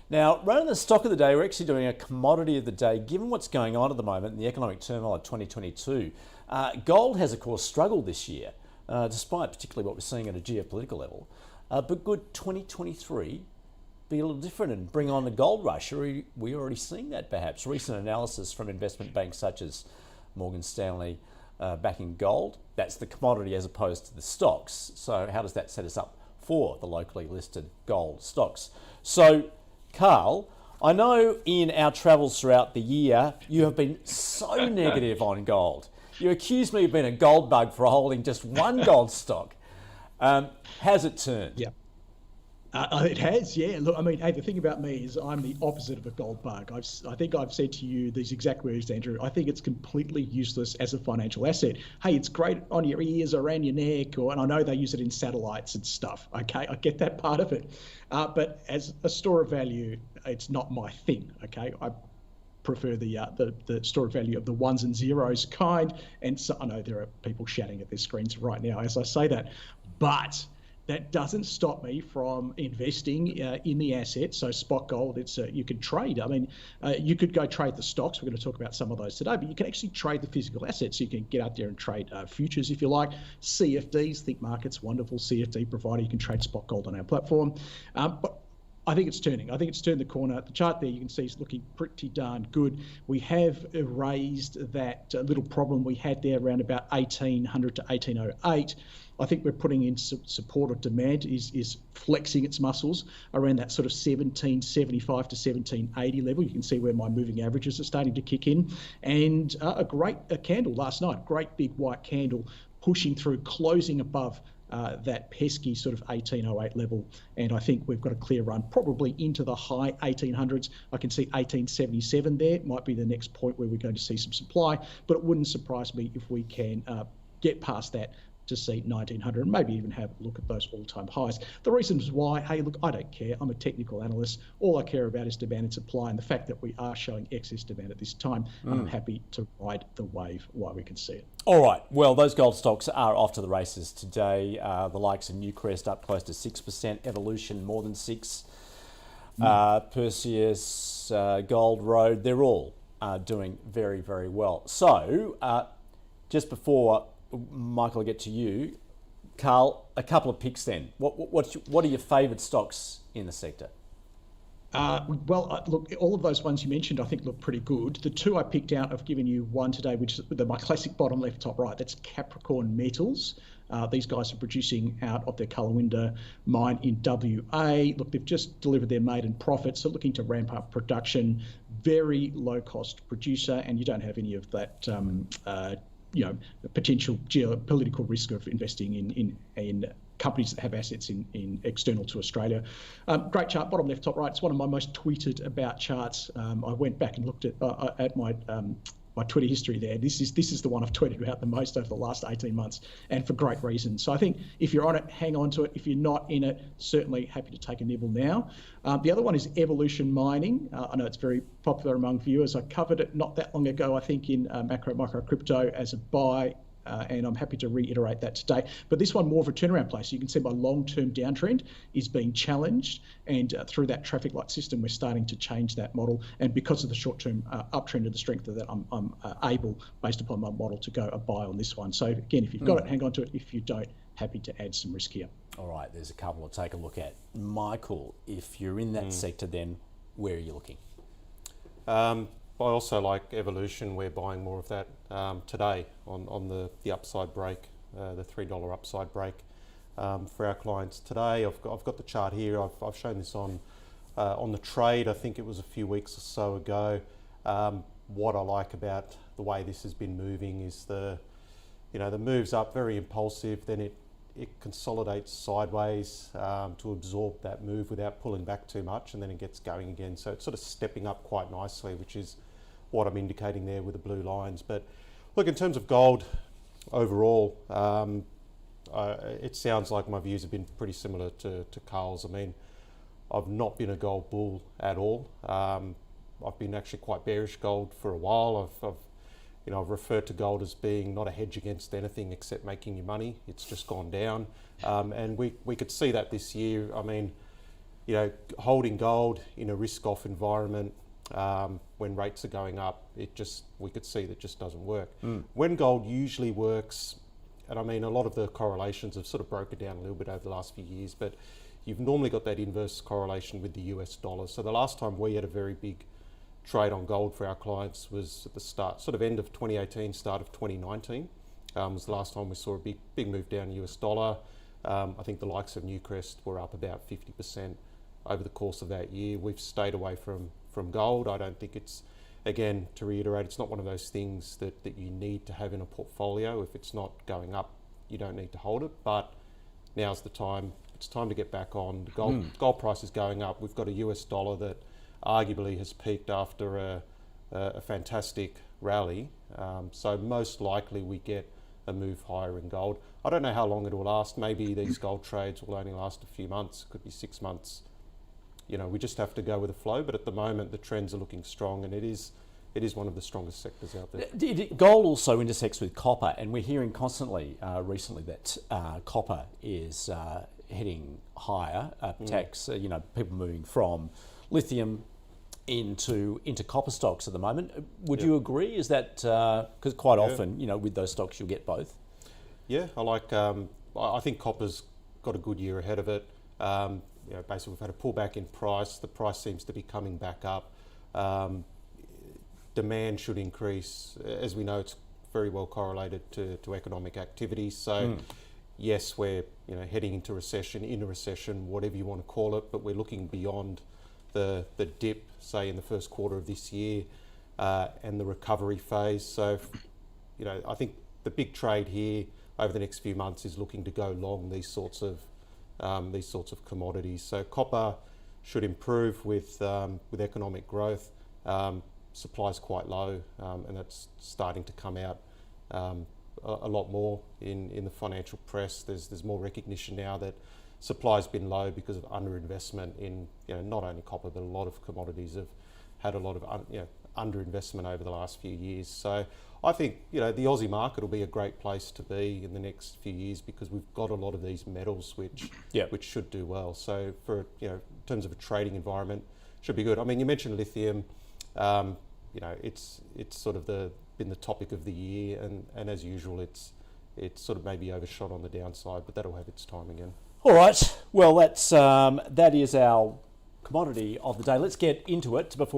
Now, rather than the stock of the day, we're actually doing a commodity of the day. Given what's going on at the moment in the economic turmoil of 2022, gold has, of course, struggled this year, despite particularly what we're seeing at a geopolitical level. But good 2023 be a little different and bring on the gold rush. Are we already seeing that, perhaps? Recent analysis from investment banks such as Morgan Stanley backing gold. That's the commodity as opposed to the stocks. So how does that set us up for the locally listed gold stocks? So, Carl, I know in our travels throughout the year, you have been so negative on gold. You accused me of being a gold bug for holding just one gold stock. Has it turned? Yeah. It has, yeah. Look, I mean, hey, the thing about me is I'm the opposite of a gold bug. I think I've said to you these exact words, Andrew. I think it's completely useless as a financial asset. Hey, it's great on your ears, around your neck, and I know they use it in satellites and stuff. Okay, I get that part of it. But as a store of value, it's not my thing. Okay, I prefer the store of value of the ones and zeros kind. And so I know there are people shouting at their screens right now as I say that, but that doesn't stop me from investing in the asset. So spot gold, it's you can trade. I mean, you could go trade the stocks. We're going to talk about some of those today, but you can actually trade the physical assets. You can get out there and trade futures if you like. CFDs, ThinkMarkets, wonderful CFD provider. You can trade spot gold on our platform. But I think it's turning. I think it's turned the corner. The chart there you can see is looking pretty darn good. We have erased that little problem we had there around about 1800 to 1808. I think we're putting in support or demand is flexing its muscles around that sort of 1775 to 1780 level. You can see where my moving averages are starting to kick in. And a candle last night, great big white candle pushing through, closing above that pesky sort of 1808 level. And I think we've got a clear run probably into the high 1800s. I can see 1877 there. It might be the next point where we're going to see some supply, but it wouldn't surprise me if we can get past that to see 1900 and maybe even have a look at those all-time highs. The reasons why, hey, look, I don't care. I'm a technical analyst. All I care about is demand and supply, and the fact that we are showing excess demand at this time, I'm happy to ride the wave while we can see it. All right. Well, those gold stocks are off to the races today. The likes of Newcrest up close to 6%, Evolution more than 6%, Perseus, Gold Road, they're all doing very, very well. So just before Michael, I get to you. Carl, a couple of picks then. What are your favoured stocks in the sector? Look, all of those ones you mentioned, I think look pretty good. The two I picked out, I've given you one today, which is my classic bottom left, top right. That's Capricorn Metals. These guys are producing out of their Capolingua mine in WA. Look, they've just delivered their maiden profit, so looking to ramp up production. Very low cost producer, and you don't have any of that the potential geopolitical risk of investing in companies that have assets in external to Australia. Great chart, bottom left, top right. It's one of my most tweeted about charts. I went back and looked at my Twitter history there. This is the one I've tweeted about the most over the last 18 months, and for great reason. So I think if you're on it, hang on to it. If you're not in it, certainly happy to take a nibble now. The other one is Evolution Mining. I know it's very popular among viewers. I covered it not that long ago, I think, in Macro Micro Crypto as a buy. And I'm happy to reiterate that today. But this one, more of a turnaround play. So you can see my long-term downtrend is being challenged. And through that traffic light system, we're starting to change that model. And because of the short-term uptrend and the strength of that, I'm able, based upon my model, to go a buy on this one. So again, if you've got it, hang on to it. If you don't, happy to add some risk here. All right, there's a couple to take a look at. Michael, if you're in that sector, then where are you looking? I also like Evolution. We're buying more of that today on the upside break, the $3 upside break for our clients today. I've got the chart here. I've shown this on the trade. I think it was a few weeks or so ago. What I like about the way this has been moving is the moves up, very impulsive. Then it consolidates sideways to absorb that move without pulling back too much, and then it gets going again. So it's sort of stepping up quite nicely, which is what I'm indicating there with the blue lines. But look, in terms of gold overall, it sounds like my views have been pretty similar to Carl's. I mean, I've not been a gold bull at all. I've been actually quite bearish gold for a while. I've referred to gold as being not a hedge against anything except making you money. It's just gone down, and we could see that this year. I mean, holding gold in a risk-off environment when rates are going up, we could see that just doesn't work. When gold usually works, and I mean a lot of the correlations have sort of broken down a little bit over the last few years, but you've normally got that inverse correlation with the US dollar. So the last time we had a very big trade on gold for our clients was at the start, sort of end of 2018, start of 2019. Was the last time we saw a big move down US dollar. I think the likes of Newcrest were up about 50% over the course of that year. We've stayed away from gold. I don't think it's, again, to reiterate, it's not one of those things that you need to have in a portfolio. If it's not going up, you don't need to hold it. But now's the time. It's time to get back on. The gold price is going up. We've got a US dollar that arguably has peaked after a fantastic rally. So most likely we get a move higher in gold. I don't know how long it will last. Maybe these gold trades will only last a few months. Could be 6 months. We just have to go with the flow. But at the moment, the trends are looking strong, and it is one of the strongest sectors out there. Gold also intersects with copper, and we're hearing constantly recently that copper is heading higher. Tax, people moving from lithium into copper stocks at the moment. Would you agree? Is that because quite often, with those stocks you'll get both? Yeah, I think copper's got a good year ahead of it. Basically we've had a pullback in price. The price seems to be coming back up. Demand should increase. As we know, it's very well correlated to economic activity. So yes, we're heading into recession, whatever you want to call it, but we're looking beyond the dip, say in the first quarter of this year, and the recovery phase. So, I think the big trade here over the next few months is looking to go long these sorts of commodities. So copper should improve with economic growth. Supply's quite low, and that's starting to come out a lot more in the financial press. There's more recognition now that supply's been low because of underinvestment in not only copper but a lot of commodities have had a lot of underinvestment over the last few years. So I think the Aussie market will be a great place to be in the next few years because we've got a lot of these metals which should do well. So for in terms of a trading environment, should be good. I mean, you mentioned lithium. It's sort of been the topic of the year, and as usual, it's sort of maybe overshot on the downside, but that'll have its time again. All right. Well, that is our commodity of the day. Let's get into it before